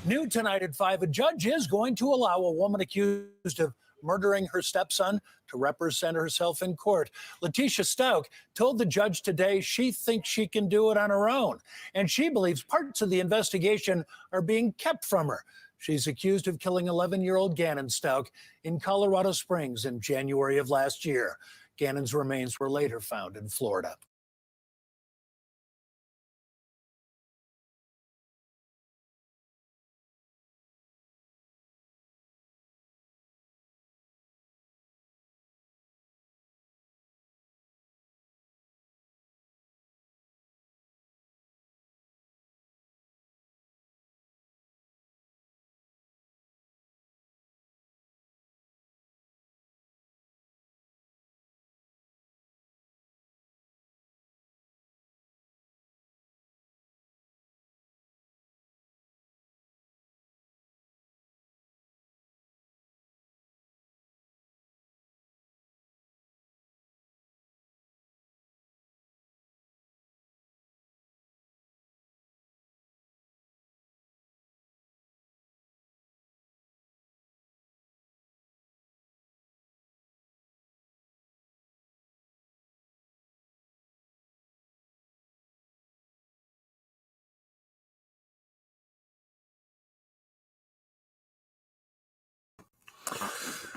New tonight at 5, a judge is going to allow a woman accused of murdering her stepson to represent herself in court. Leticia Stauch told the judge today she thinks she can do it on her own, and she believes parts of the investigation are being kept from her. She's accused of killing 11-year-old Gannon Stauch in Colorado Springs in January of last year. Gannon's remains were later found in Florida.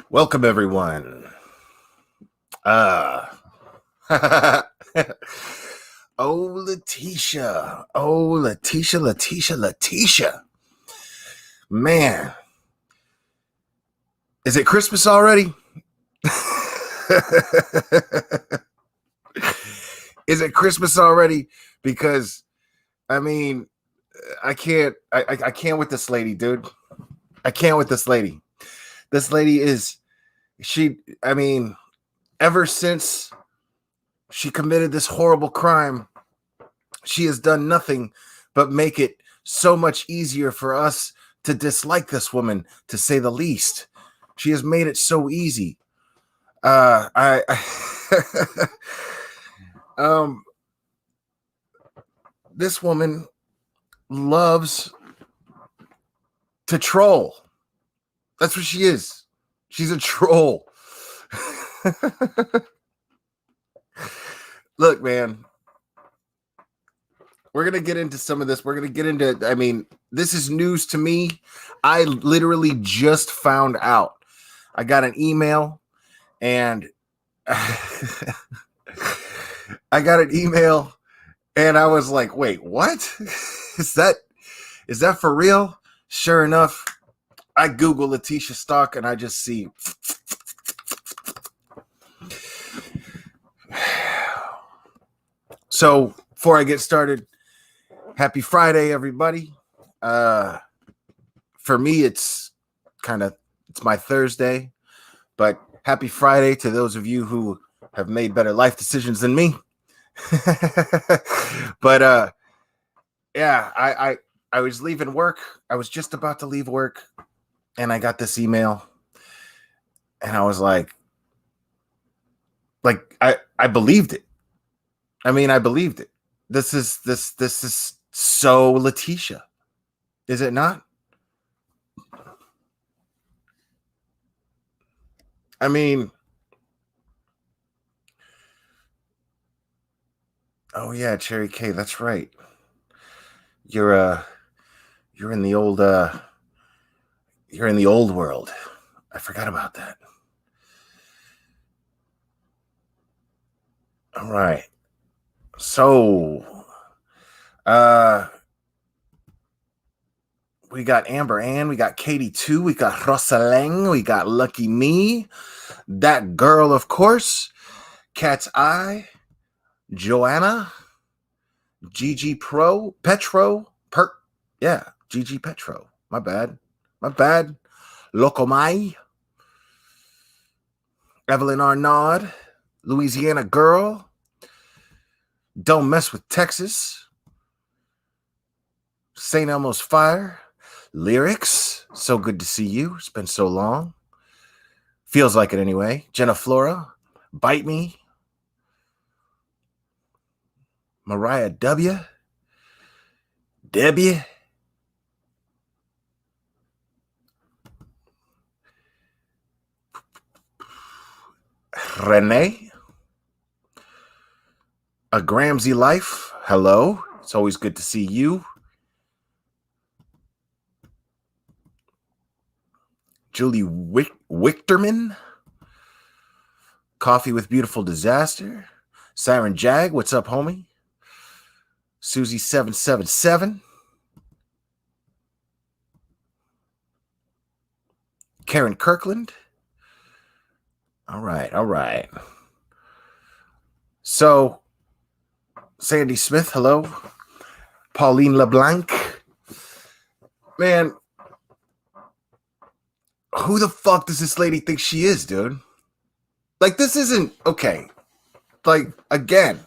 Welcome, everyone. Oh, Leticia. Oh, Leticia. Man. Is it Christmas already? Is it Christmas already? Because, I mean, I can't with this lady, dude. I can't with this lady. This lady is... ever since she committed this horrible crime, she has done nothing but make it so much easier for us to dislike this woman, to say the least. She has made it so easy. This woman loves to troll. That's what she is. She's a troll. Look, man, we're going to get into some of this. We're going to get into, this is news to me. I literally just found out. I got an email and I was like, wait, what? Is that for real? Sure enough, I Google Leticia Stauch and I just see. So before I get started, happy Friday, everybody. For me, it's my Thursday, but happy Friday to those of you who have made better life decisions than me. But yeah, I was leaving work. I was just about to leave work. And I got this email and I was like I believed it. I believed it. This is so Leticia. Is it not? Oh yeah, Cherry K, that's right. You're in the old world. I forgot about that. All right. So, we got Amber Ann, we got Katie 2, we got Rosaleng, we got Lucky Me, that girl, of course, Cat's Eye, Joanna, Gigi Petro, Gigi Petro. My bad. Locomai, Evelyn Arnaud, Louisiana Girl, Don't Mess with Texas, St. Elmo's Fire, Lyrics, so good to see you. It's been so long. Feels like it anyway. Jenna Flora, Bite Me, Mariah W, Debbie, Renee. A Gramsy Life. Hello. It's always good to see you. Julie Wichterman. Coffee with Beautiful Disaster. Siren Jag. What's up, homie? Susie777. Karen Kirkland. All right. So, Sandy Smith, hello. Pauline LeBlanc. Man, who the fuck does this lady think she is, dude? Like, this isn't okay. Like, again,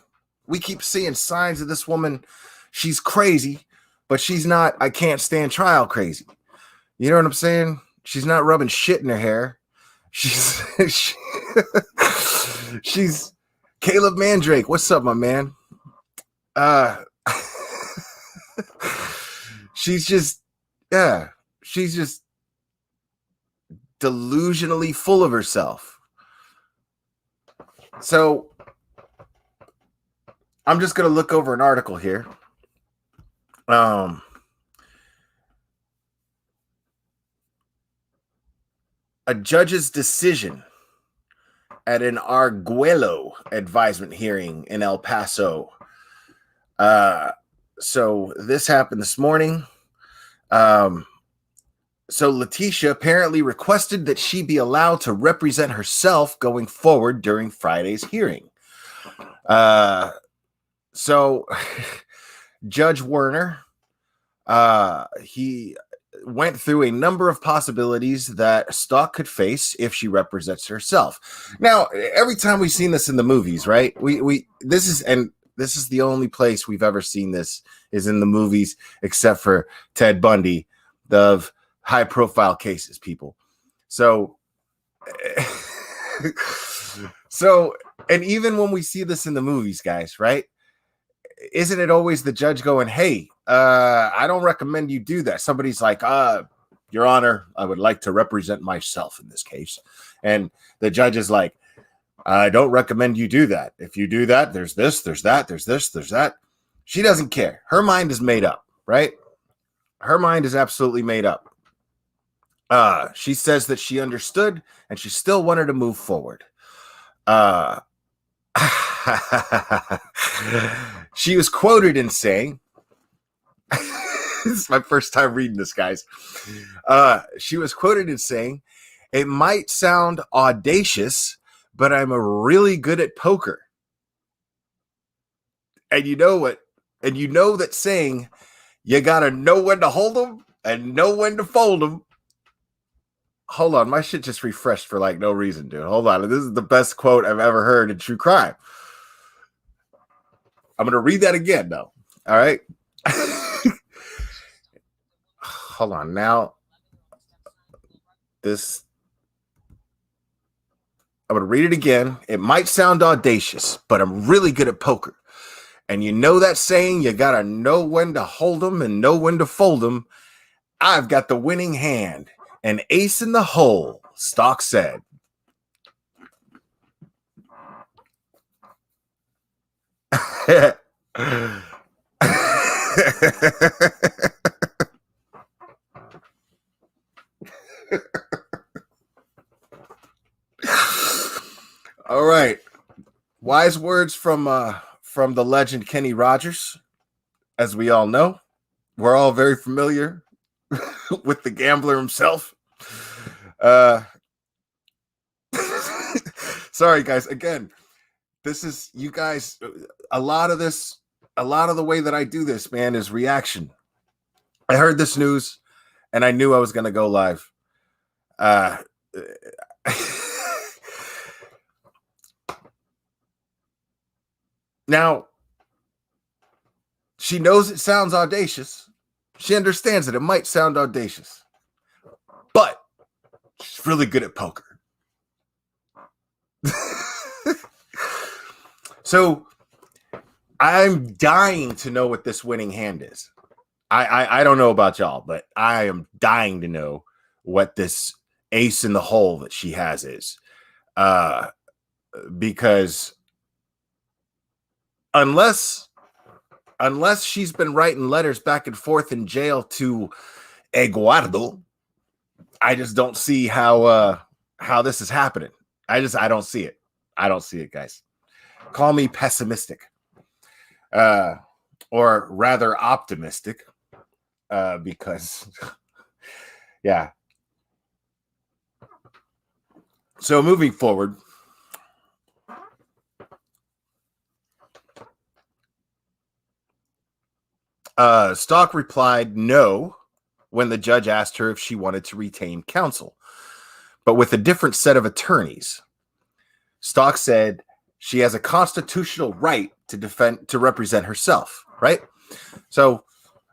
we keep seeing signs of this woman. She's crazy, but she's not I can't stand trial crazy. You know what I'm saying? She's not rubbing shit in her hair. She's she's Caleb Mandrake. What's up, my man? She's just delusionally full of herself. So I'm just going to look over an article here. A judge's decision at an Arguello advisement hearing in El Paso. So this happened this morning. So Leticia apparently requested that she be allowed to represent herself going forward during Friday's hearing. So Judge Werner, he went through a number of possibilities that Stauch could face if she represents herself. Now, every time we've seen this in the movies, right? This is the only place we've ever seen this is in the movies, except for Ted Bundy, of high profile cases, people. So, and even when we see this in the movies, guys, right? Isn't it always the judge going, hey, I don't recommend you do that. Somebody's like, Your Honor, I would like to represent myself in this case. And the judge is like, I don't recommend you do that. If you do that, there's this, there's that, there's this, there's that. She doesn't care. Her mind is made up, right? Her mind is absolutely made up. She says that she understood and she still wanted to move forward. She was quoted in saying, this is my first time reading this, guys. She was quoted in saying, it might sound audacious, but I'm really good at poker. And you know what? And you know that saying, you got to know when to hold them and know when to fold them. Hold on. My shit just refreshed for like no reason, dude. Hold on. This is the best quote I've ever heard in true crime. I'm going to read that again, though. All right. Hold on. Now, I'm going to read it again. It might sound audacious, but I'm really good at poker. And you know that saying, you got to know when to hold them and know when to fold them. I've got the winning hand. An ace in the hole, Stauch said. All right. Wise words from the legend Kenny Rogers. As we all know, we're all very familiar with the gambler himself. Sorry, guys. Again, this is you guys. A lot of the way that I do this, man, is reaction. I heard this news and I knew I was going to go live. Now, she knows it sounds audacious. She understands that it might sound audacious, but she's really good at poker. So I'm dying to know what this winning hand is. I don't know about y'all, but I am dying to know what this ace in the hole that she has is. because unless she's been writing letters back and forth in jail to Eduardo, I just don't see how this is happening. I don't see it. I don't see it, guys. Call me pessimistic, or rather optimistic, because yeah. So moving forward, Stauch replied no when the judge asked her if she wanted to retain counsel, but with a different set of attorneys. Stauch said she has a constitutional right to represent herself, right? So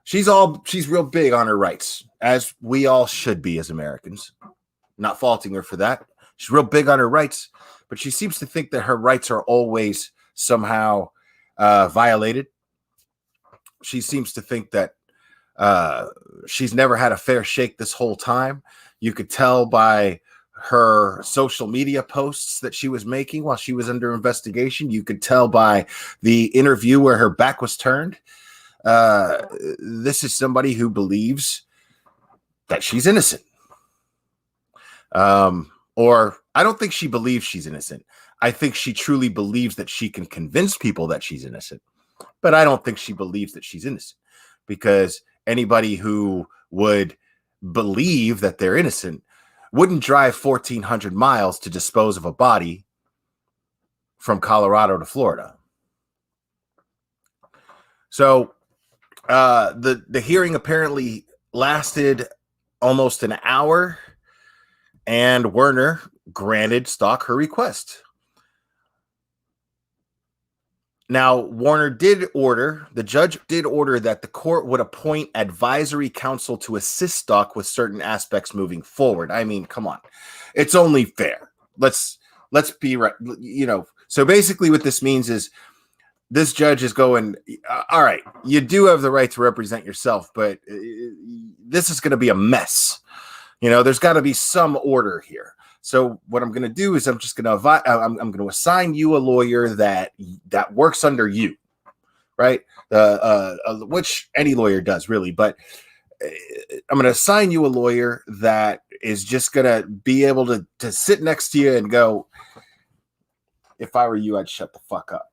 she's real big on her rights, as we all should be as Americans. Not faulting her for that. She's real big on her rights, but she seems to think that her rights are always somehow violated. She seems to think that she's never had a fair shake this whole time. You could tell by her social media posts that she was making while she was under investigation. You could tell by the interview where her back was turned. This is somebody who believes that she's innocent. Or I don't think she believes she's innocent. I think she truly believes that she can convince people that she's innocent. But I don't think she believes that she's innocent, because anybody who would believe that they're innocent wouldn't drive 1,400 miles to dispose of a body from Colorado to Florida. So the hearing apparently lasted almost an hour, and Werner granted Stauch her request. Now, the judge did order that the court would appoint advisory counsel to assist Stauch with certain aspects moving forward. I mean, come on. It's only fair. Let's be right. So basically what this means is this judge is going, all right, you do have the right to represent yourself, but this is going to be a mess. There's got to be some order here. So what I'm going to do is I'm going to assign you a lawyer that works under you, right? Which any lawyer does, really. But I'm going to assign you a lawyer that is just going to be able to sit next to you and go, if I were you, I'd shut the fuck up.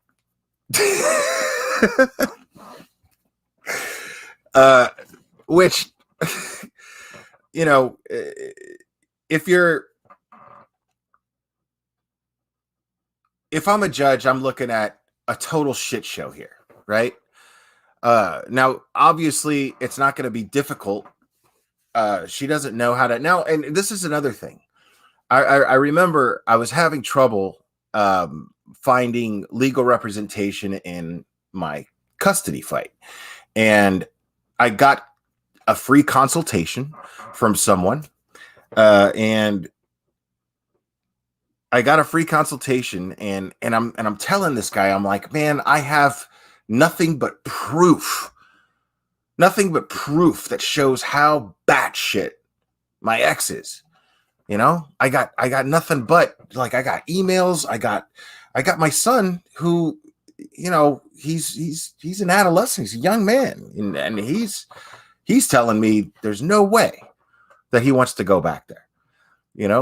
Which, if I'm a judge, I'm looking at a total shit show here, right? Now, obviously, it's not going to be difficult. She doesn't know how to now. And this is another thing. I remember I was having trouble finding legal representation in my custody fight. And I got a free consultation from someone. And I got a free consultation, and I'm telling this guy, I'm like, man, I have nothing but proof that shows how batshit my ex is. I got nothing but, like, I got emails. I got my son who, he's an adolescent, he's a young man, and he's telling me there's no way that he wants to go back there.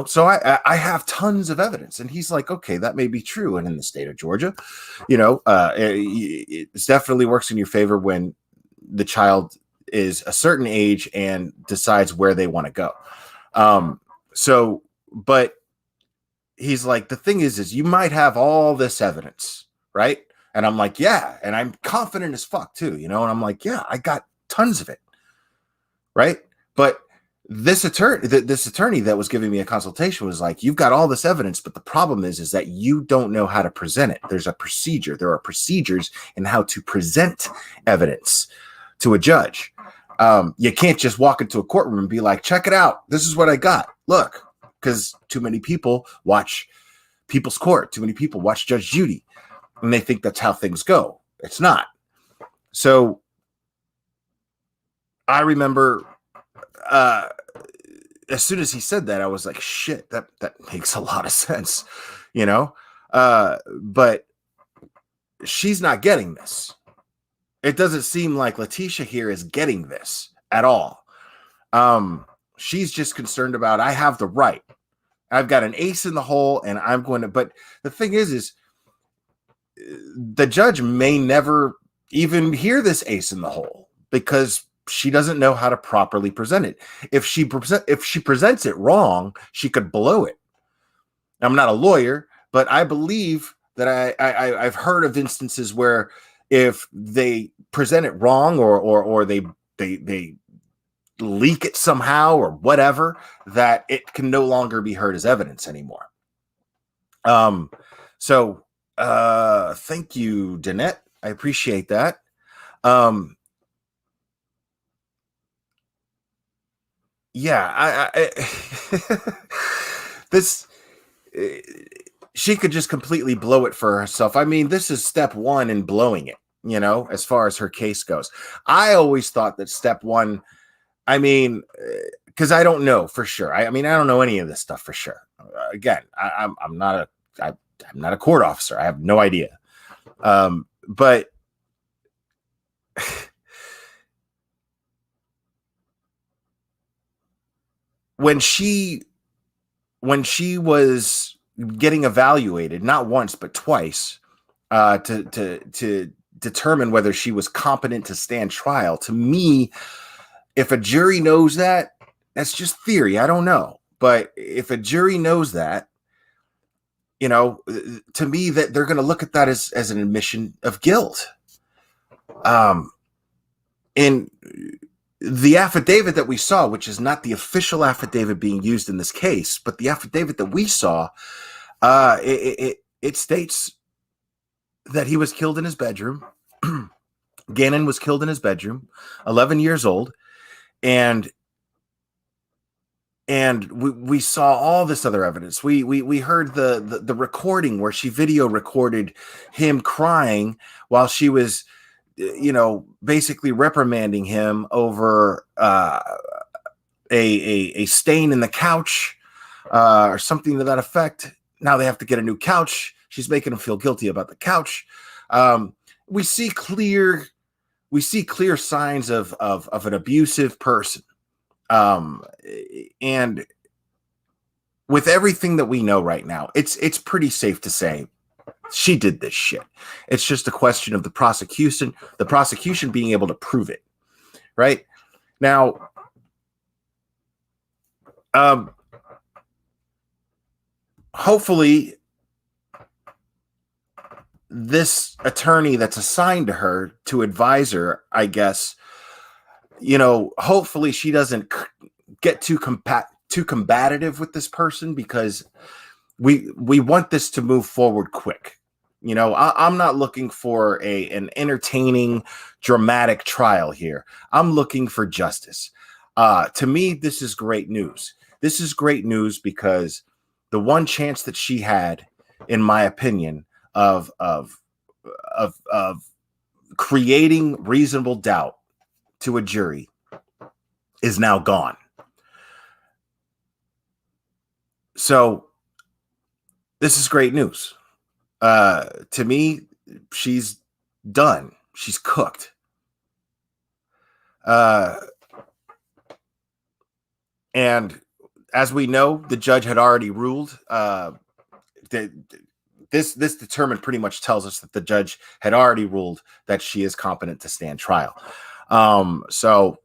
So I have tons of evidence, and he's like, okay, that may be true. And in the state of Georgia, it definitely works in your favor when the child is a certain age and decides where they want to go. But he's like, the thing is you might have all this evidence, right? And I'm like, yeah. And I'm confident as fuck too, and I'm like, yeah, I got tons of it. Right. But this attorney that was giving me a consultation was like, you've got all this evidence, but the problem is that you don't know how to present it. There's a procedure. There are procedures in how to present evidence to a judge. You can't just walk into a courtroom and be like, check it out. This is what I got. Look, because too many people watch People's Court. Too many people watch Judge Judy, and they think that's how things go. It's not. So I remember, as soon as he said that, I was like, shit, that makes a lot of sense. But she's not getting this. It doesn't seem like Leticia here is getting this at all. She's just concerned about, I have the right. I've got an ace in the hole, and I'm going to. But the thing is the judge may never even hear this ace in the hole because she doesn't know how to properly present it. If she presents it wrong, she could blow it. I'm not a lawyer, but I believe that I've heard of instances where if they present it wrong or they leak it somehow or whatever, that it can no longer be heard as evidence anymore. So thank you, Danette. I appreciate that. Yeah, this, she could just completely blow it for herself. I mean, this is step one in blowing it, you know, as far as her case goes. I always thought that step one, I mean, because I don't know for sure. I mean, I don't know any of this stuff for sure. Again, I'm not a court officer. I have no idea. But when she was getting evaluated, not once but twice, to determine whether she was competent to stand trial, to me, if a jury knows that, that's just theory. I don't know, but if a jury knows that, you know, to me, that they're going to look at that as an admission of guilt. And the affidavit that we saw, which is not the official affidavit being used in this case, but the affidavit that we saw, it states that he was killed in his bedroom. Gannon was killed in his bedroom, 11 years old. And we saw all this other evidence. We heard the recording where she video recorded him crying while she was, you know, basically reprimanding him over a stain in the couch or something to that effect. Now they have to get a new couch. She's making him feel guilty about the couch. We see clear signs of an abusive person. And with everything that we know right now, it's pretty safe to say she did this shit. It's just a question of the prosecution being able to prove it. Right now, hopefully this attorney that's assigned to her to advise her, I guess, you know, hopefully she doesn't get too combative with this person, because we want this to move forward quick. You know, I'm not looking for an entertaining, dramatic trial here. I'm looking for justice. To me, this is great news. This is great news because the one chance that she had, in my opinion, of creating reasonable doubt to a jury is now gone. So this is great news. To me, she's done. She's cooked. And as we know, the judge had already ruled. This determined pretty much tells us that the judge had already ruled that she is competent to stand trial. So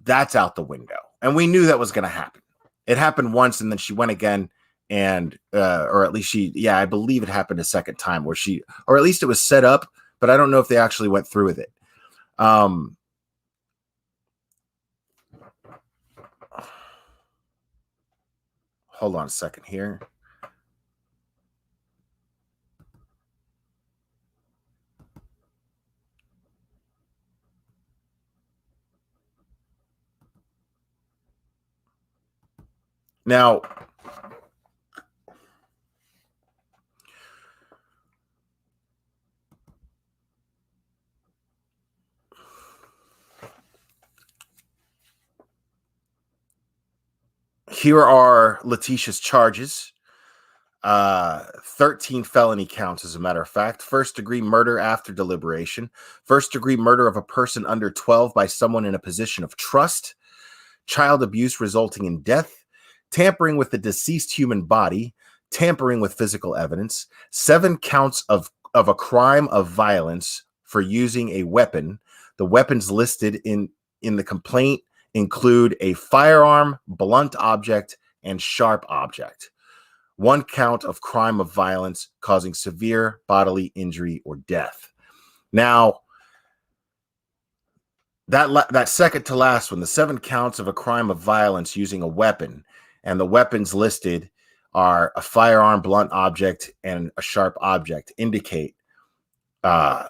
that's out the window. And we knew that was going to happen. It happened once, and then she went again. And, or at least I believe it happened a second time where or at least it was set up, but I don't know if they actually went through with it. Hold on a second here. Now, here are Leticia's charges. 13 felony counts, as a matter of fact. First-degree murder after deliberation. First-degree murder of a person under 12 by someone in a position of trust. Child abuse resulting in death. Tampering with the deceased human body. Tampering with physical evidence. 7 counts of a crime of violence for using a weapon. The weapons listed in the complaint include a firearm, blunt object, and sharp object. 1 count of crime of violence causing severe bodily injury or death. Now, that second to last one, the 7 counts of a crime of violence using a weapon, and the weapons listed are a firearm, blunt object, and a sharp object, indicate a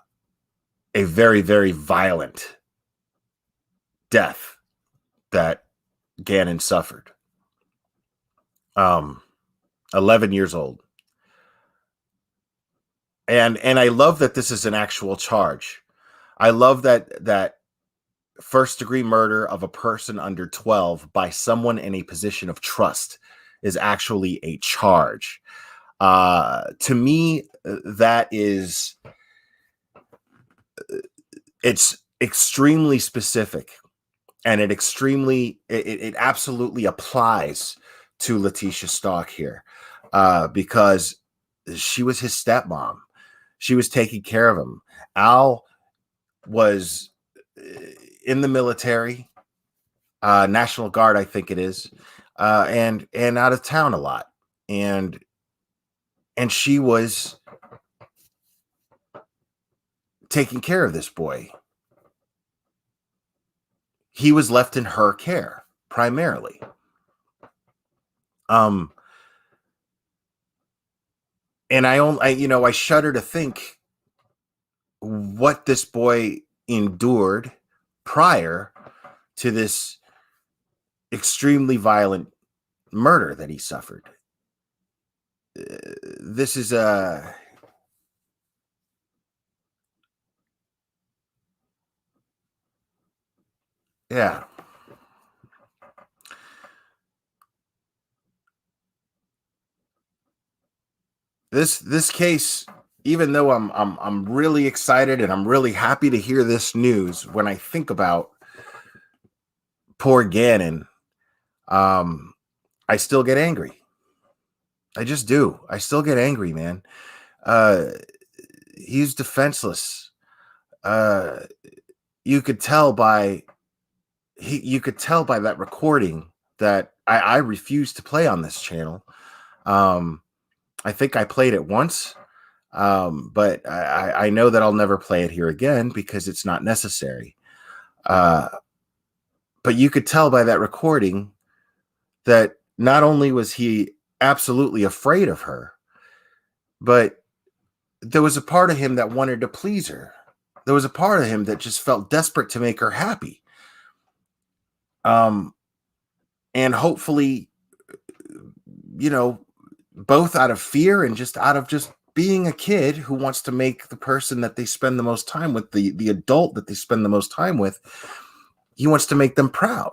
very, very violent death that Gannon suffered. 11 years old. And I love that this is an actual charge. I love that first-degree murder of a person under 12 by someone in a position of trust is actually a charge. To me, that is, it's extremely specific, and it absolutely applies to Leticia Stauch here, because she was his stepmom. She was taking care of him. Al was in the military, National Guard, I think it is, and out of town a lot. And she was taking care of this boy. He was left in her care primarily. And I shudder to think what this boy endured prior to this extremely violent murder that he suffered. This is yeah. This case, even though I'm really excited and I'm really happy to hear this news, when I think about poor Gannon, I still get angry. I just do. I still get angry, man. He's defenseless. You could tell by that recording that I refuse to play on this channel. I think I played it once, but I know that I'll never play it here again because it's not necessary. But you could tell by that recording that not only was he absolutely afraid of her, but there was a part of him that wanted to please her. There was a part of him that just felt desperate to make her happy. And hopefully, both out of fear and just out of just being a kid who wants to make the person that they spend the most time with, the adult that they spend the most time with, he wants to make them proud.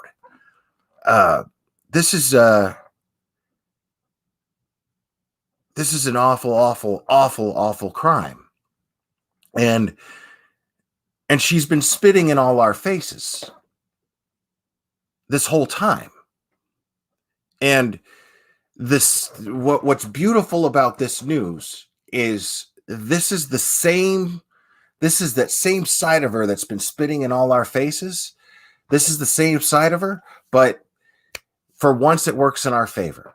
This is an awful, awful, awful, awful crime. And she's been spitting in all our faces this whole time. And what's beautiful about this news is this is that same side of her that's been spitting in all our faces. This is the same side of her, but for once it works in our favor.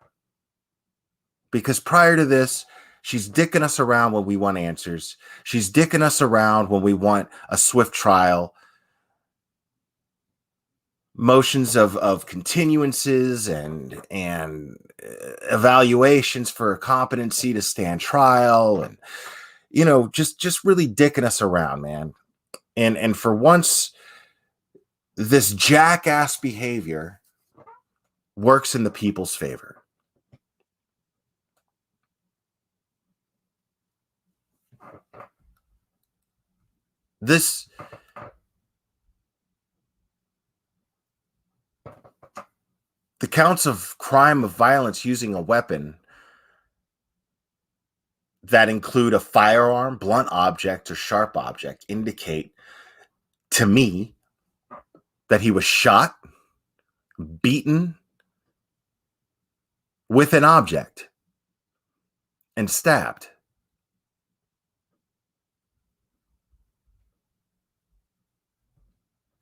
Because prior to this, she's dicking us around when we want answers. She's dicking us around when we want a swift trial. Motions of continuances and evaluations for competency to stand trial, and just really dicking us around, man. And for once, this jackass behavior works in the people's favor. The counts of crime of violence using a weapon that include a firearm, blunt object, or sharp object indicate to me that he was shot, beaten with an object, and stabbed.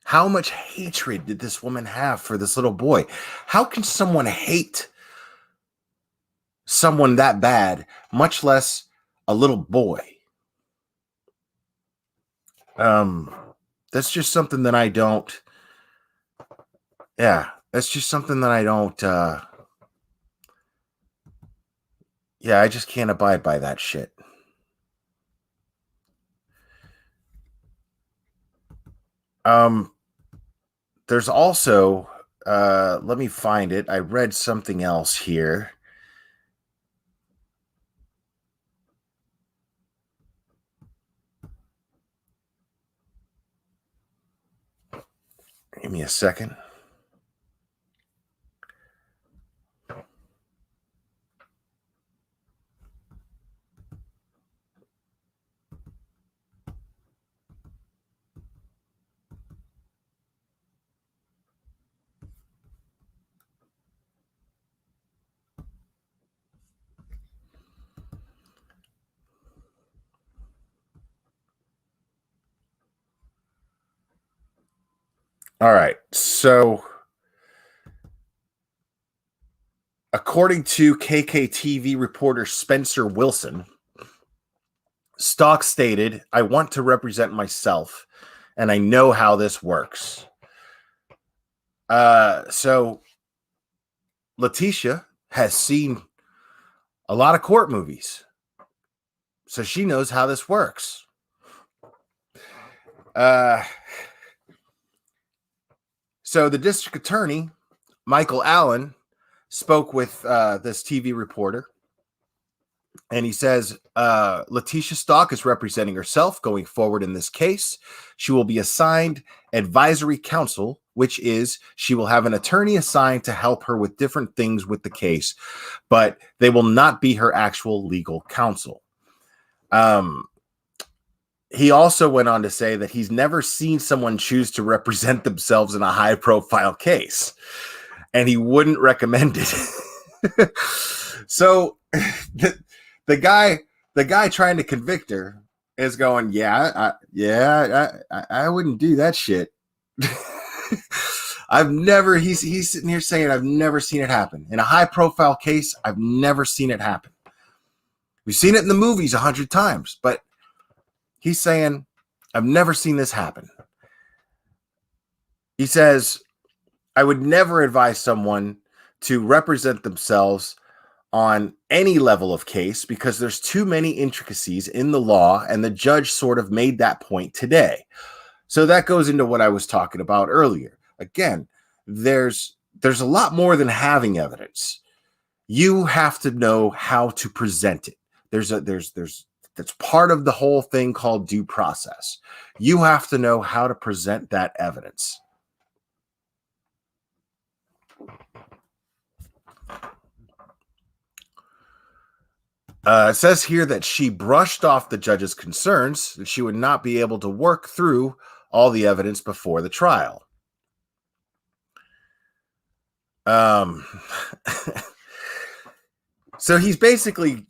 How much hatred did this woman have for this little boy? How can someone hate someone that bad, much less a little boy? That's just something that I don't. Yeah, that's just something that I don't. Yeah, I just can't abide by that shit. There's also, let me find it. I read something else here. Give me a second. All right. So, according to KKTV reporter Spencer Wilson, Stauch stated, "I want to represent myself, and I know how this works." So Leticia has seen a lot of court movies, so she knows how this works. So the district attorney, Michael Allen, spoke with this TV reporter, and he says, Leticia Stauch is representing herself going forward in this case. She will be assigned advisory counsel, which is she will have an attorney assigned to help her with different things with the case, but they will not be her actual legal counsel. He also went on to say that he's never seen someone choose to represent themselves in a high-profile case, and he wouldn't recommend it. So the guy trying to convict her is going, I wouldn't do that shit. He's sitting here saying, I've never seen it happen. In a high-profile case, I've never seen it happen. We've seen it in the movies 100 times, but he's saying, I've never seen this happen. He says, I would never advise someone to represent themselves on any level of case because there's too many intricacies in the law, and the judge sort of made that point today. So that goes into what I was talking about earlier. Again, there's a lot more than having evidence. You have to know how to present it. That's part of the whole thing called due process. You have to know how to present that evidence. It says here that she brushed off the judge's concerns that she would not be able to work through all the evidence before the trial. So he's basically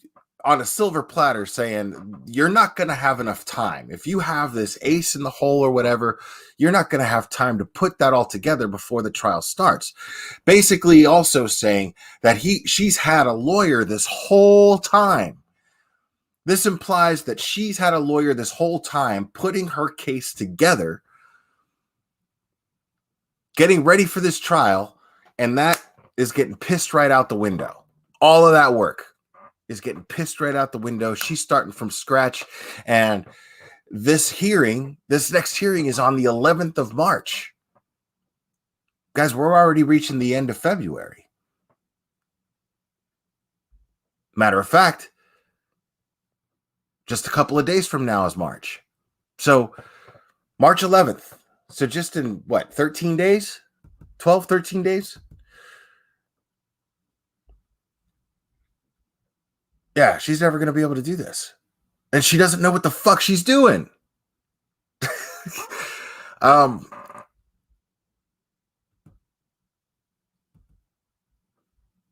on a silver platter saying, you're not going to have enough time. If you have this ace in the hole or whatever, you're not going to have time to put that all together before the trial starts. Basically also saying that she's had a lawyer this whole time. This implies that she's had a lawyer this whole time putting her case together, getting ready for this trial, and that is getting pissed right out the window. All of that work is getting pissed right out the window. She's starting from scratch. And this next hearing is on the 11th of March. Guys, we're already reaching the end of February. Matter of fact, just a couple of days from now is March. So March 11th. So just in 13 days? 12, 13 days? Yeah, she's never going to be able to do this. And she doesn't know what the fuck she's doing.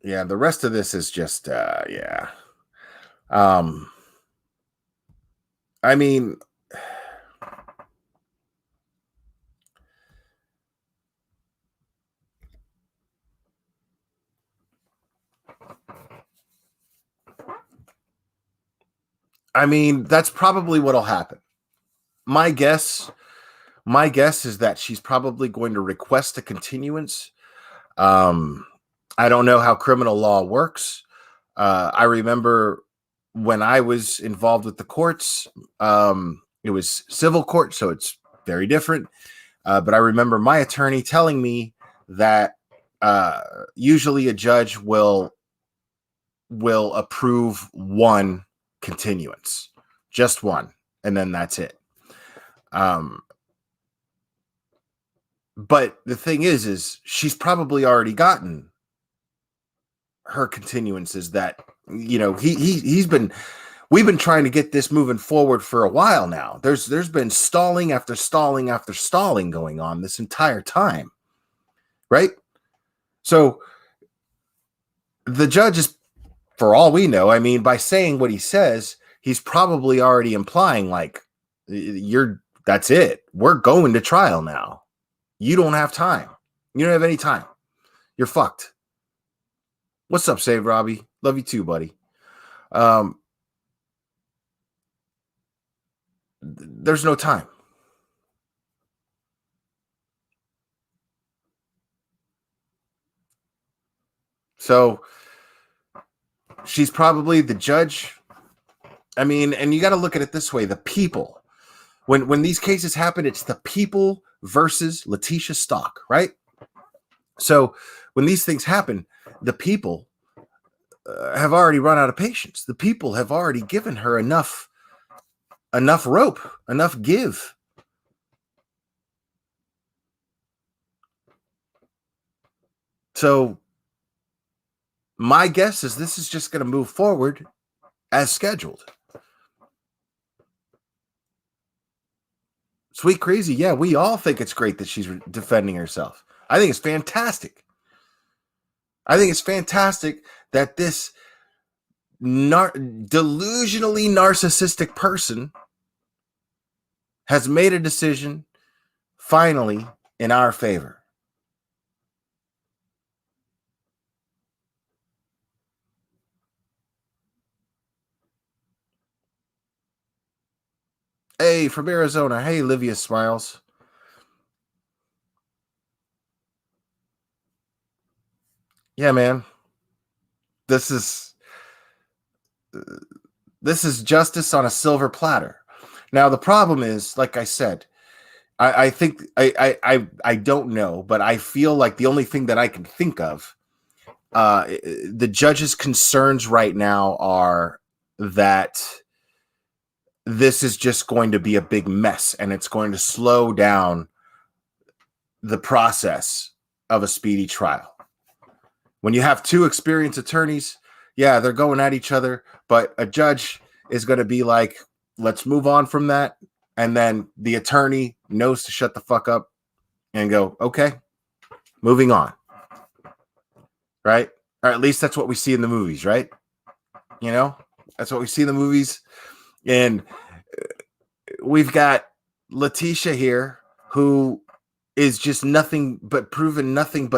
Yeah, the rest of this is just yeah. I mean, that's probably what'll happen. My guess is that she's probably going to request a continuance. I don't know how criminal law works. I remember when I was involved with the courts, it was civil court, so it's very different. But I remember my attorney telling me that usually a judge will approve one continuance, just one, and then that's it. But the thing is she's probably already gotten her continuances that, you know, we've been trying to get this moving forward for a while now. There's been stalling after stalling after stalling going on this entire time. Right? So the judge is, for all we know, I mean, by saying what he says, he's probably already implying like, that's it. We're going to trial now. You don't have time. You don't have any time. You're fucked. What's up, Save Robbie? Love you too, buddy. There's no time. So she's probably the judge. I mean, and you got to look at it this way. The people, when these cases happen, it's the people versus Leticia Stauch, right? So when these things happen, the people have already run out of patience. The people have already given her enough rope, enough give. So my guess is this is just going to move forward as scheduled. Sweet Crazy, yeah, we all think it's great that she's defending herself. I think it's fantastic. I think it's fantastic that this delusionally narcissistic person has made a decision finally in our favor. Hey, from Arizona. Hey, Livia Smiles. Yeah, man. This is justice on a silver platter. Now, the problem is, like I said, I think I don't know, but I feel like the only thing that I can think of, the judge's concerns right now are that this is just going to be a big mess and it's going to slow down the process of a speedy trial. When you have two experienced attorneys, yeah, they're going at each other, but a judge is going to be like, let's move on from that. And then the attorney knows to shut the fuck up and go, okay, moving on. Right? Or at least that's what we see in the movies, right? You know, that's what we see in the movies. And we've got Leticia here, who is just nothing but combative,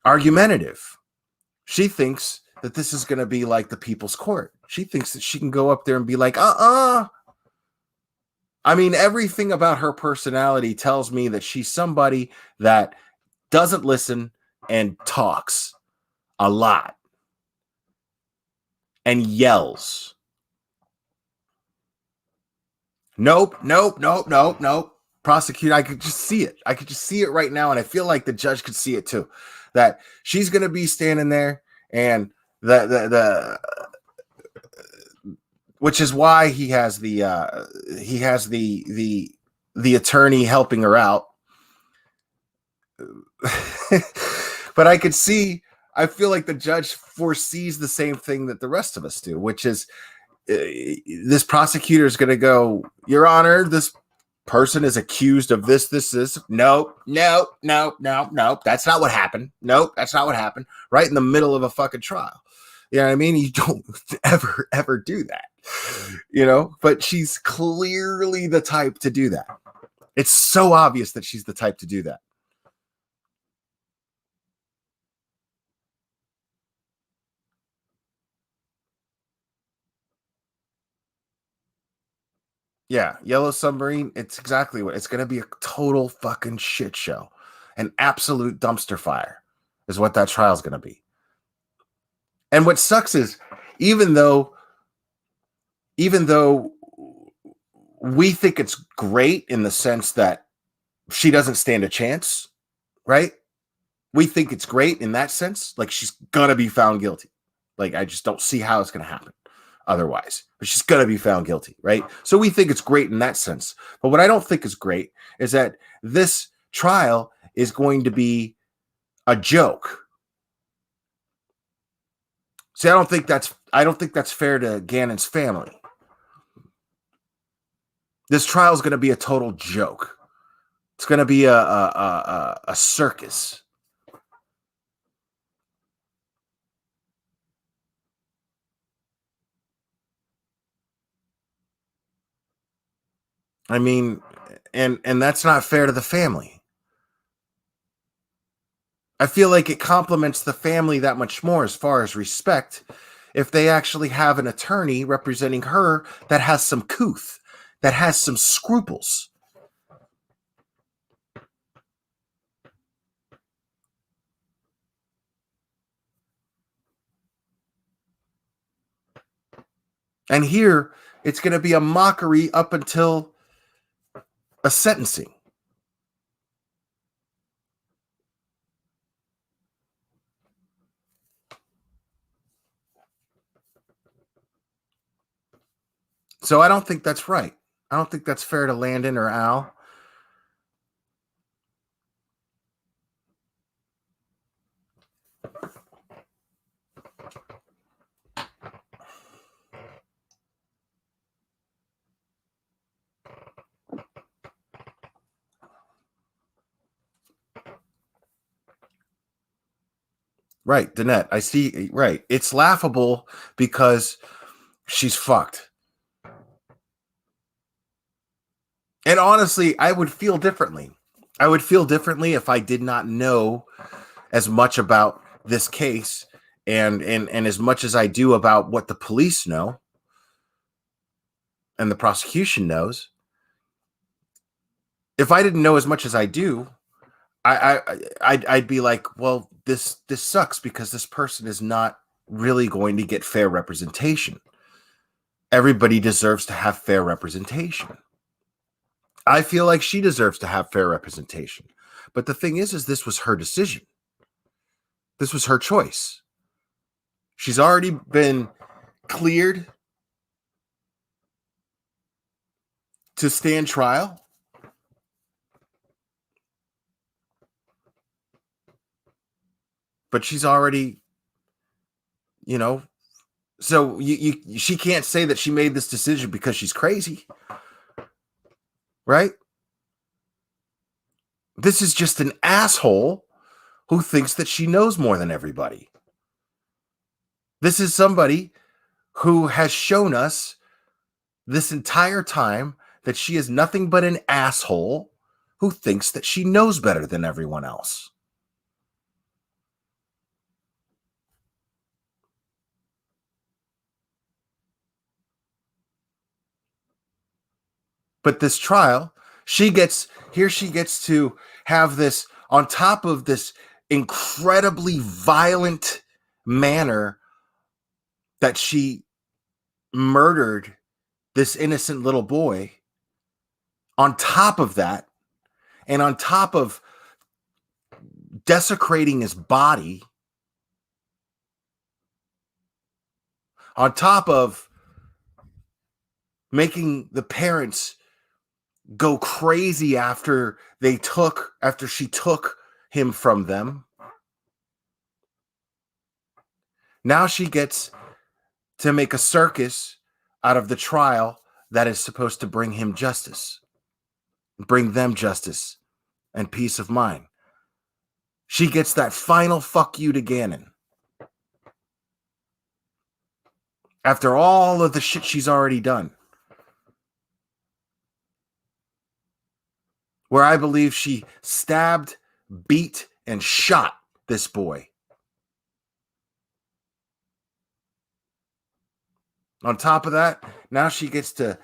argumentative. She thinks that this is going to be like the people's court. She thinks that she can go up there and be like, I mean, everything about her personality tells me that she's somebody that doesn't listen and talks a lot and yells. Nope. Prosecute. I could just see it. I could just see it right now. And I feel like the judge could see it too, that she's going to be standing there, and which is why he has the attorney helping her out. But I could see I feel like the judge foresees the same thing that the rest of us do, which is this prosecutor is going to go, Your Honor, this person is accused of this. No. That's not what happened. Nope, that's not what happened. Right in the middle of a fucking trial. You know what I mean? You don't ever do that. You know, but she's clearly the type to do that. It's so obvious that she's the type to do that. Yeah, Yellow Submarine, it's exactly what it's going to be, a total fucking shit show. An absolute dumpster fire is what that trial is going to be. And what sucks is even though we think it's great in the sense that she doesn't stand a chance, right? We think it's great in that sense. Like, she's going to be found guilty. Like, I just don't see how it's going to happen otherwise. But she's going to be found guilty, right? So we think it's great in that sense. But what I don't think is great is that this trial is going to be a joke. See, I don't think that's fair to Gannon's family. This trial is going to be a total joke. It's going to be a circus. I mean, and that's not fair to the family. I feel like it complements the family that much more as far as respect if they actually have an attorney representing her that has some couth, that has some scruples. And here, it's going to be a mockery up until a sentencing. So I don't think that's right. I don't think that's fair to Landon or Al. Right, Danette, I see. Right. It's laughable because she's fucked. And honestly, I would feel differently. I would feel differently if I did not know as much about this case and as much as I do about what the police know and the prosecution knows. If I didn't know as much as I do, I'd be like, well, this sucks because this person is not really going to get fair representation. Everybody deserves to have fair representation. I feel like she deserves to have fair representation. But the thing is this was her decision. This was her choice. She's already been cleared to stand trial. But she's already, so she can't say that she made this decision because she's crazy. Right? This is just an asshole who thinks that she knows more than everybody. This is somebody who has shown us this entire time that she is nothing but an asshole who thinks that she knows better than everyone else. But this trial, she gets to have this on top of this incredibly violent manner that she murdered this innocent little boy. On top of that, and on top of desecrating his body, on top of making the parents go crazy after she took him from them, Now she gets to make a circus out of the trial that is supposed to bring him justice, bring them justice and peace of mind. She gets that final fuck you to Gannon. After all of the shit she's already done. Where I believe she stabbed, beat, and shot this boy. On top of that, now she gets to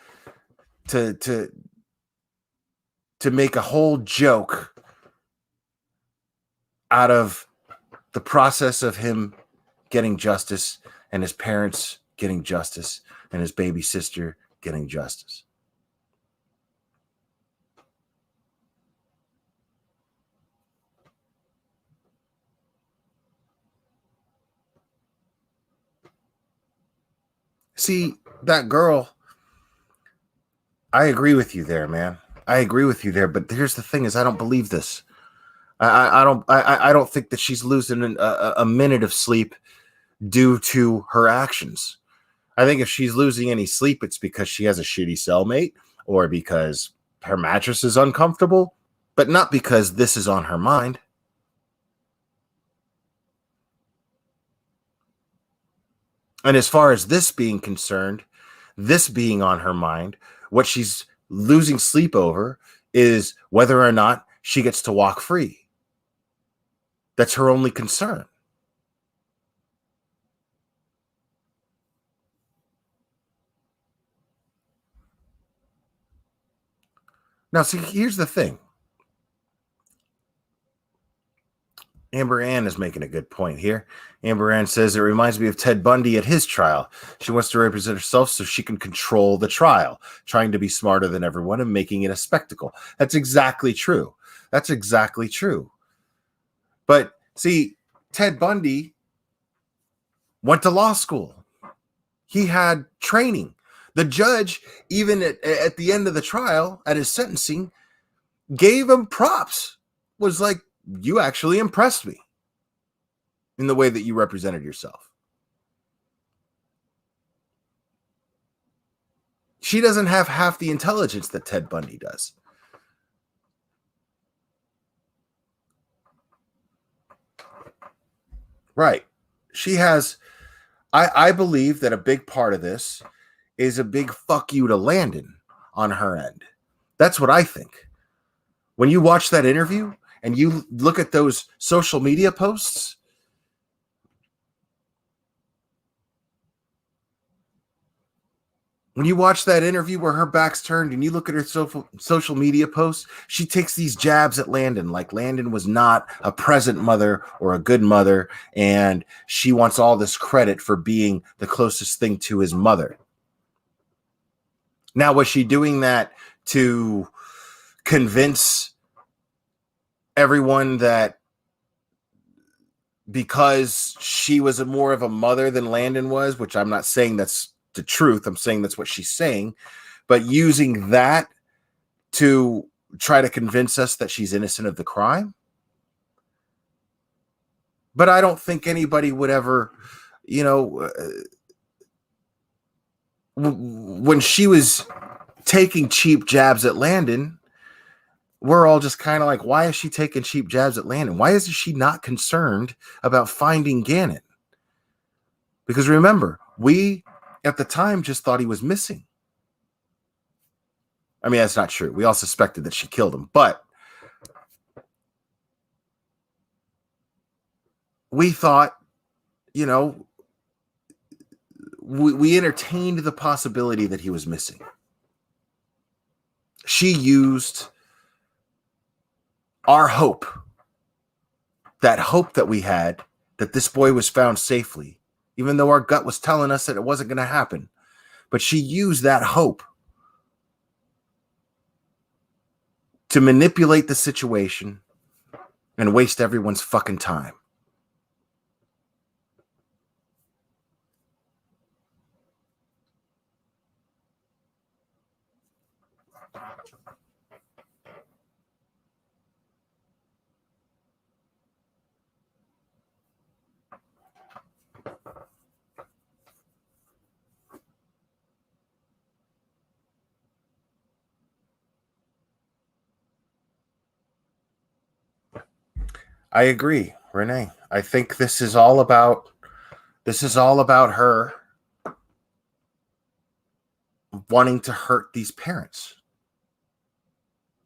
make a whole joke out of the process of him getting justice and his parents getting justice and his baby sister getting justice. See, that girl, I agree with you there, man. I agree with you there, but here's the thing: is I don't believe this. I don't think that she's losing a minute of sleep due to her actions. I think if she's losing any sleep, it's because she has a shitty cellmate or because her mattress is uncomfortable, but not because this is on her mind. And as far as this being concerned, this being on her mind, what she's losing sleep over is whether or not she gets to walk free. That's her only concern. Now, see, here's the thing. Amber Ann is making a good point here. Amber Ann says, it reminds me of Ted Bundy at his trial. She wants to represent herself so she can control the trial, trying to be smarter than everyone and making it a spectacle. That's exactly true. That's exactly true. But see, Ted Bundy went to law school. He had training. The judge, even at the end of the trial, at his sentencing, gave him props. Was like, you actually impressed me in the way that you represented yourself. She doesn't have half the intelligence that Ted Bundy does. Right. She has, I believe that a big part of this is a big fuck you to Landon on her end. That's what I think. When you watch that interview and you look at those social media posts, when you watch that interview where her back's turned and you look at her social media posts, she takes these jabs at Landon, like Landon was not a present mother or a good mother, and she wants all this credit for being the closest thing to his mother. Now, was she doing that to convince everyone that because she was more of a mother than Landon was, which I'm not saying that's the truth, I'm saying that's what she's saying, but using that to try to convince us that she's innocent of the crime? But I don't think anybody would ever, when she was taking cheap jabs at Landon, we're all just kind of like, why is she taking cheap jabs at Landon? Why is she not concerned about finding Gannon? Because remember, we at the time just thought he was missing. I mean, that's not true. We all suspected that she killed him, but we thought, we entertained the possibility that he was missing. She used our hope, that hope that we had that this boy was found safely, even though our gut was telling us that it wasn't going to happen. But she used that hope to manipulate the situation and waste everyone's fucking time. I agree, Renee. I think this is all about her wanting to hurt these parents.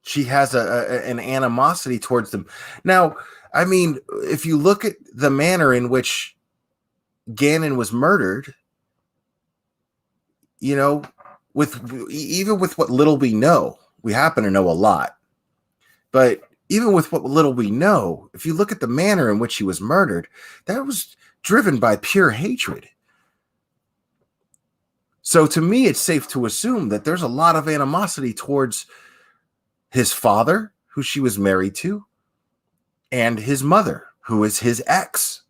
She has an animosity towards them. Now, I mean, if you look at the manner in which Gannon was murdered, you know, even with what little we know, we happen to know a lot, but even with what little we know, if you look at the manner in which he was murdered, that was driven by pure hatred. So to me, it's safe to assume that there's a lot of animosity towards his father, who she was married to, and his mother, who is his ex.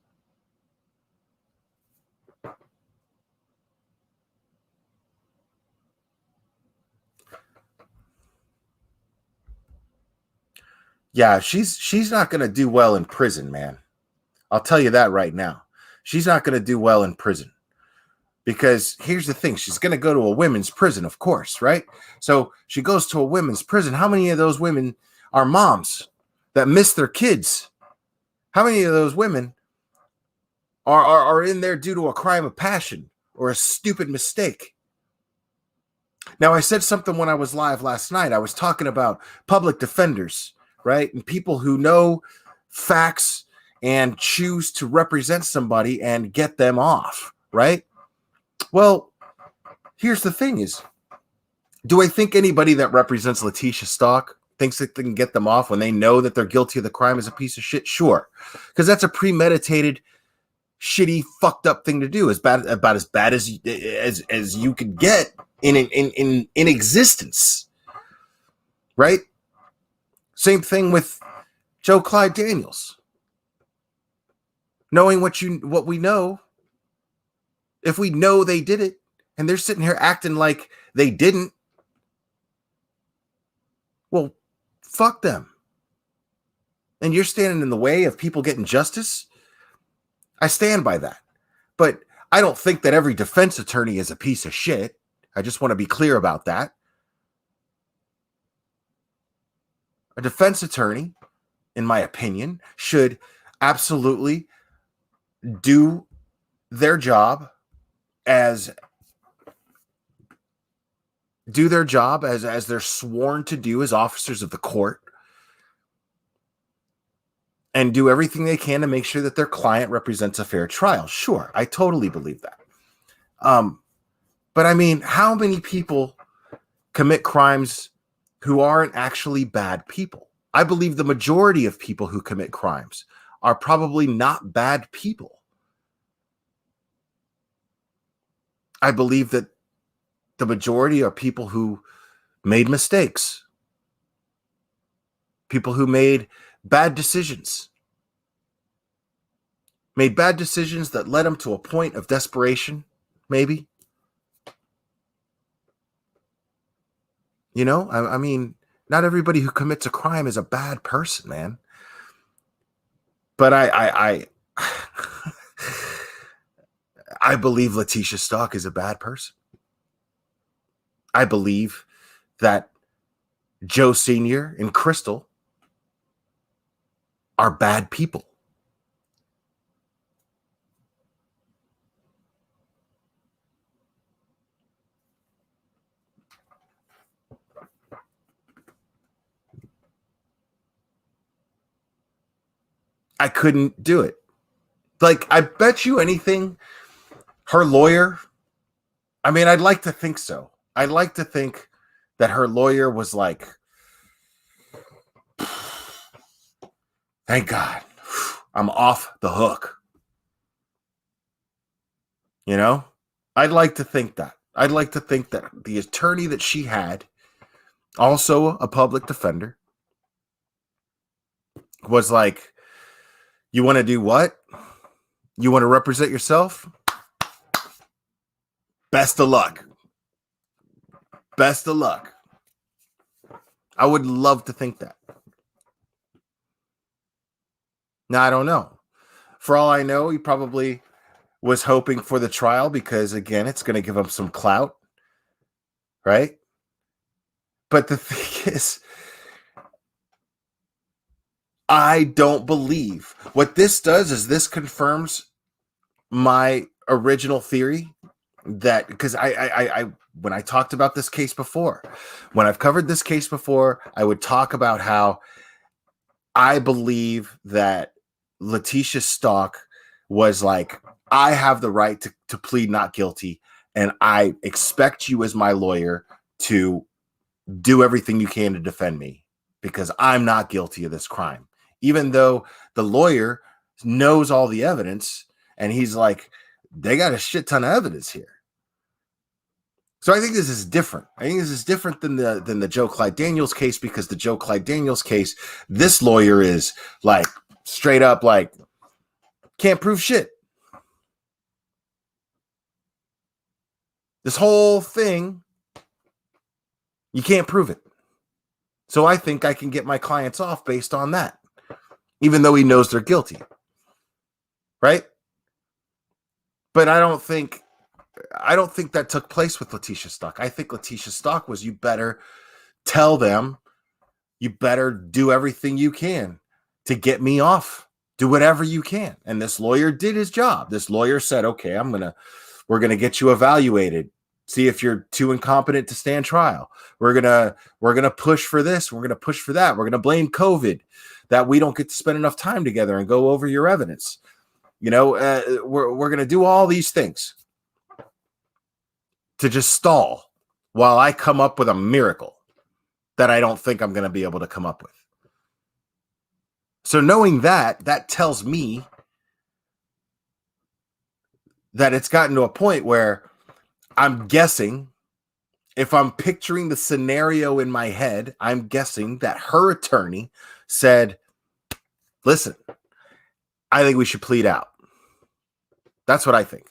Yeah, she's not going to do well in prison, man. I'll tell you that right now. She's not going to do well in prison. Because here's the thing, she's going to go to a women's prison, of course, right? So she goes to a women's prison. How many of those women are moms that miss their kids? How many of those women are in there due to a crime of passion or a stupid mistake? Now, I said something when I was live last night. I was talking about public defenders, right? And people who know facts and choose to represent somebody and get them off, right? Well, here's the thing is, do I think anybody that represents Leticia Stauch thinks that they can get them off when they know that they're guilty of the crime is a piece of shit? Sure. Because that's a premeditated, shitty, fucked up thing to do. About as bad as you could get in existence. Right? Same thing with Joe Clyde Daniels. Knowing what we know, if we know they did it and they're sitting here acting like they didn't, well, fuck them. And you're standing in the way of people getting justice? I stand by that. But I don't think that every defense attorney is a piece of shit. I just want to be clear about that. A defense attorney, in my opinion, should absolutely do their job as they're sworn to do as officers of the court, and do everything they can to make sure that their client represents a fair trial. Sure, I totally believe that. But I mean, how many people commit crimes who aren't actually bad people? I believe the majority of people who commit crimes are probably not bad people. I believe that the majority are people who made mistakes, people who made bad decisions that led them to a point of desperation, maybe. You know, I mean, not everybody who commits a crime is a bad person, man. But I believe Leticia Stauch is a bad person. I believe that Joe Sr. and Crystal are bad people. I couldn't do it. Like, I bet you anything, her lawyer, I mean, I'd like to think so. I'd like to think that her lawyer was like, thank God, I'm off the hook. You know? I'd like to think that. I'd like to think that the attorney that she had, also a public defender, was like, you want to do what? You want to represent yourself? Best of luck. Best of luck. I would love to think that. Now, I don't know. For all I know, he probably was hoping for the trial because, again, it's going to give him some clout, right? But the thing is, I don't believe. What this does is this confirms my original theory that, because I when I talked about this case before, when I've covered this case before, I would talk about how I believe that Leticia Stauch was like, I have the right to plead not guilty, and I expect you as my lawyer to do everything you can to defend me because I'm not guilty of this crime. Even though the lawyer knows all the evidence and he's like, they got a shit ton of evidence here. So I think this is different. I think this is different than the Joe Clyde Daniels case, because the Joe Clyde Daniels case, this lawyer is like straight up like, can't prove shit. This whole thing, you can't prove it. So I think I can get my clients off based on that, even though he knows they're guilty. Right? But I don't think that took place with Leticia Stauch. I think Leticia Stauch was, you better tell them, you better do everything you can to get me off. Do whatever you can. And this lawyer did his job. This lawyer said, okay, we're going to get you evaluated. See if you're too incompetent to stand trial. We're going to push for this. We're going to push for that. We're going to blame COVID that we don't get to spend enough time together and go over your evidence. You know, we're going to do all these things to just stall while I come up with a miracle that I don't think I'm going to be able to come up with. So knowing that tells me that it's gotten to a point where I'm guessing, if I'm picturing the scenario in my head, I'm guessing that her attorney said, listen, I think we should plead out. That's what I think.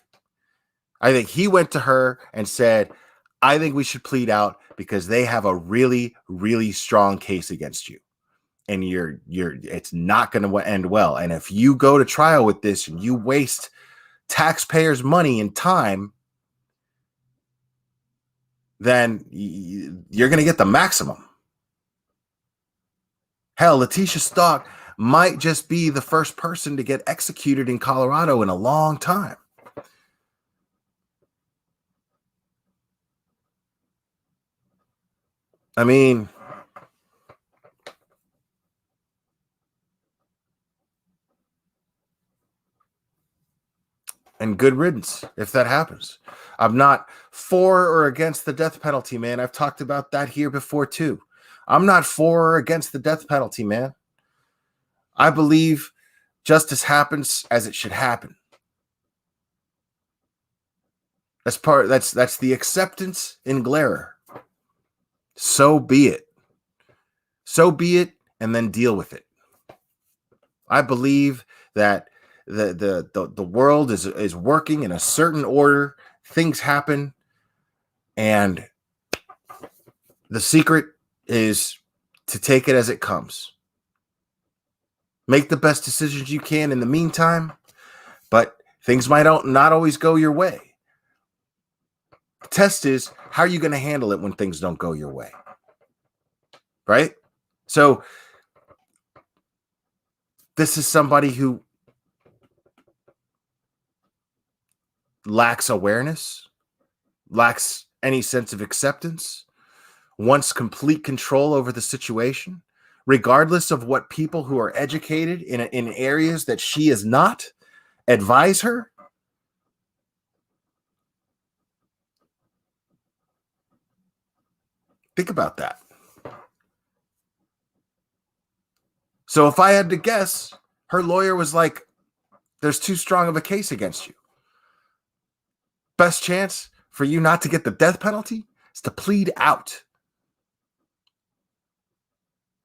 I think he went to her and said, I think we should plead out because they have a really, really strong case against you. And it's not going to end well. And if you go to trial with this and you waste taxpayers' money and time, then you're going to get the maximum. Hell, Leticia Stauch might just be the first person to get executed in Colorado in a long time. I mean, and good riddance if that happens. I'm not for or against the death penalty, man. I've talked about that here before too. I'm not for or against the death penalty, man. I believe justice happens as it should happen. That's the acceptance in Glera. So be it. So be it, and then deal with it. I believe that the world is working in a certain order. Things happen, and the secret is to take it as it comes. Make the best decisions you can in the meantime, but things might not always go your way. The test is, how are you going to handle it when things don't go your way? Right? So this is somebody who lacks awareness, lacks any sense of acceptance, wants complete control over the situation, regardless of what people who are educated in areas that she is not advise her. Think about that. So if I had to guess, her lawyer was like, there's too strong of a case against you. Best chance for you not to get the death penalty is to plead out.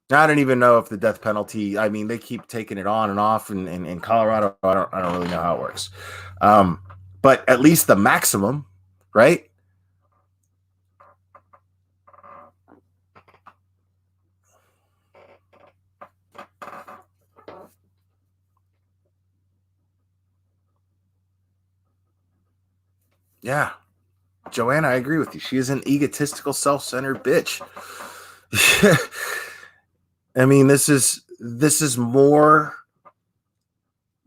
Now, I don't even know if the death penalty, I mean, they keep taking it on and off in Colorado. I don't really know how it works. But at least the maximum, right? Yeah. Joanna, I agree with you. She is an egotistical, self-centered bitch. I mean, this is this is more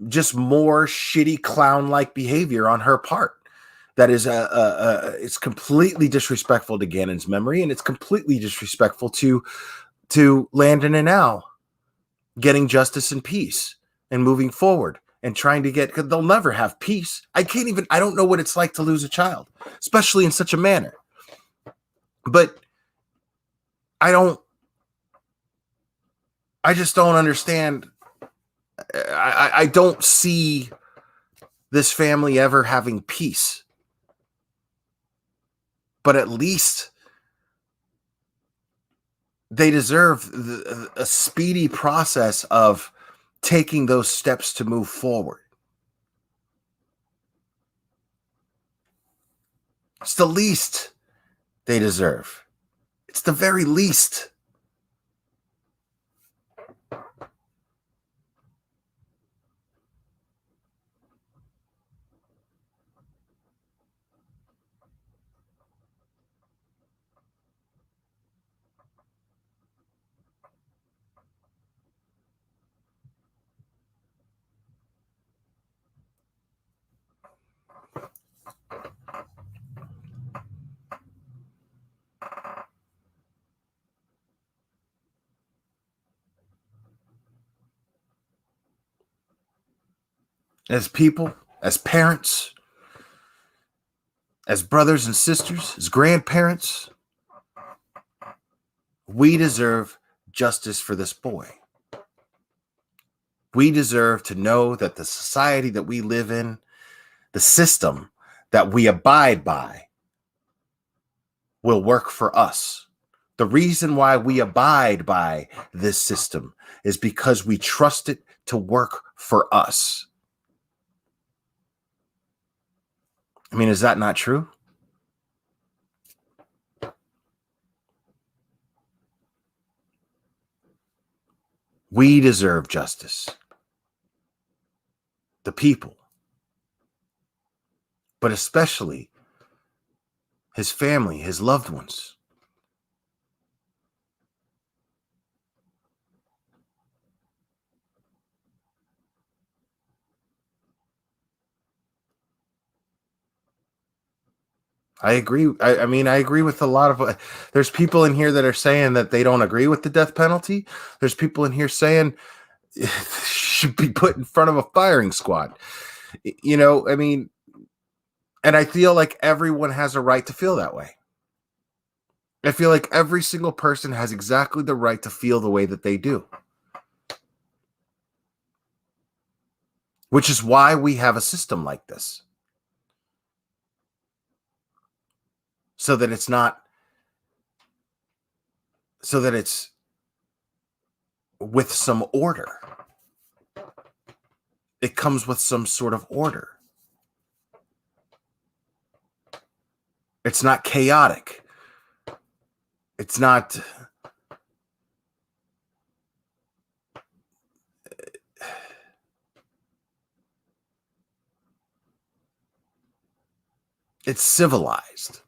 shitty clown-like behavior on her part. That is it's completely disrespectful to Gannon's memory, and it's completely disrespectful to Landon and Al getting justice and peace and moving forward and trying to get, because they'll never have peace. I don't know what it's like to lose a child, especially in such a manner. But I just don't understand. I don't see this family ever having peace. But at least they deserve a speedy process of taking those steps to move forward. It's the least they deserve. It's the very least. As people, as parents, as brothers and sisters, as grandparents, we deserve justice for this boy. We deserve to know that the society that we live in, the system that we abide by, will work for us. The reason why we abide by this system is because we trust it to work for us. I mean, is that not true? We deserve justice. The people. But especially his family, his loved ones. I agree. I mean, I agree with a lot of. There's people in here that are saying that they don't agree with the death penalty. There's people in here saying it should be put in front of a firing squad. You know, I mean, and I feel like everyone has a right to feel that way. I feel like every single person has exactly the right to feel the way that they do. Which is why we have a system like this. So that it's with some order. It comes with some sort of order. It's not chaotic. It's not. It's civilized.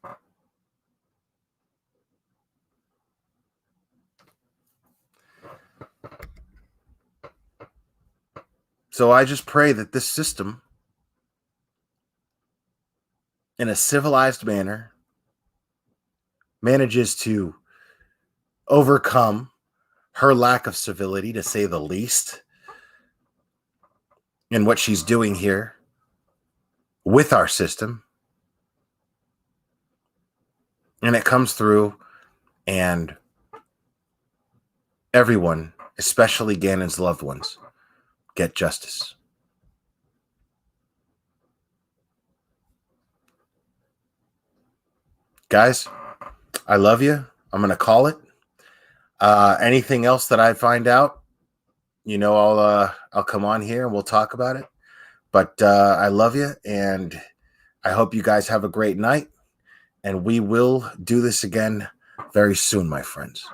So I just pray that this system, in a civilized manner, manages to overcome her lack of civility, to say the least, in what she's doing here with our system. And it comes through, and everyone, especially Gannon's loved ones, get justice. Guys, I love you. I'm going to call it. Anything else that I find out, you know, I'll come on here and we'll talk about it. But I love you, and I hope you guys have a great night. And we will do this again very soon, my friends.